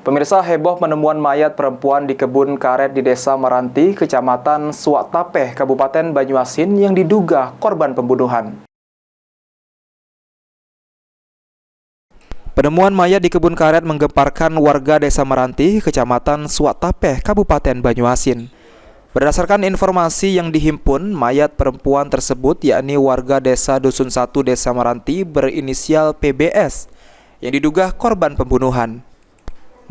Pemirsa, heboh penemuan mayat perempuan di kebun karet di Desa Meranti, Kecamatan Suwaktapeh, Kabupaten Banyuasin yang diduga korban pembunuhan. Penemuan mayat di kebun karet menggemparkan warga Desa Meranti, Kecamatan Suwaktapeh, Kabupaten Banyuasin. Berdasarkan informasi yang dihimpun, mayat perempuan tersebut yakni warga Desa Dusun 1 Desa Meranti berinisial PBS yang diduga korban pembunuhan.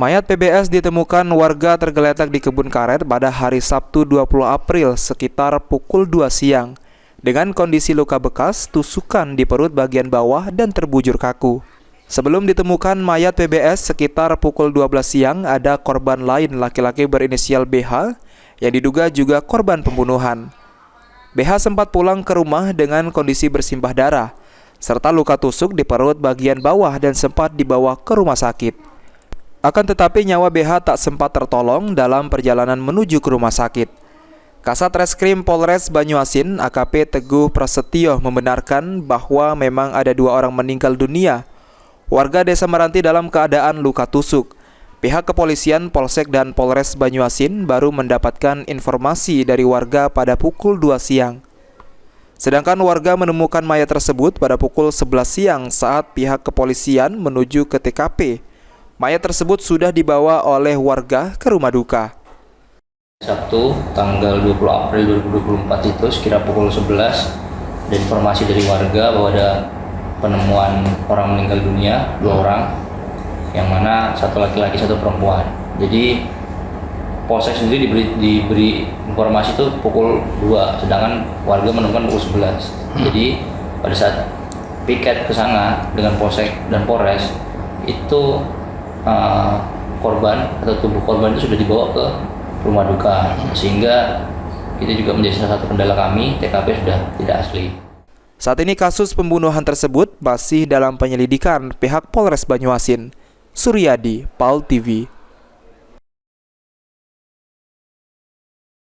Mayat PBS ditemukan warga tergeletak di kebun karet pada hari Sabtu 20 April sekitar pukul 2 siang dengan kondisi luka bekas, tusukan di perut bagian bawah dan terbujur kaku. Sebelum ditemukan mayat PBS sekitar pukul 12 siang, ada korban lain laki-laki berinisial BH yang diduga juga korban pembunuhan. BH sempat pulang ke rumah dengan kondisi bersimbah darah serta luka tusuk di perut bagian bawah dan sempat dibawa ke rumah sakit. Akan tetapi nyawa BH tak sempat tertolong dalam perjalanan menuju ke rumah sakit. Kasat Reskrim Polres Banyuasin AKP Teguh Prasetyo membenarkan bahwa memang ada 2 orang meninggal dunia warga Desa Meranti dalam keadaan luka tusuk. Pihak kepolisian Polsek dan Polres Banyuasin baru mendapatkan informasi dari warga pada pukul 2 siang. Sedangkan warga menemukan mayat tersebut pada pukul 11 siang saat pihak kepolisian menuju ke TKP. Mayat tersebut sudah dibawa oleh warga ke rumah duka. Sabtu tanggal 20 April 2024 itu sekira pukul 11 ada informasi dari warga bahwa ada penemuan orang meninggal dunia, 2 orang, yang mana 1 laki-laki 1 perempuan. Jadi Polsek sendiri diberi informasi itu pukul 2, sedangkan warga menemukan pukul 11. Jadi pada saat piket ke sana dengan Polsek dan Polres itu korban atau tubuh korban itu sudah dibawa ke rumah duka, sehingga itu juga menjadi salah satu kendala kami. TKP sudah tidak asli. Saat ini kasus pembunuhan tersebut masih dalam penyelidikan pihak Polres Banyuasin. Suryadi, PAL TV.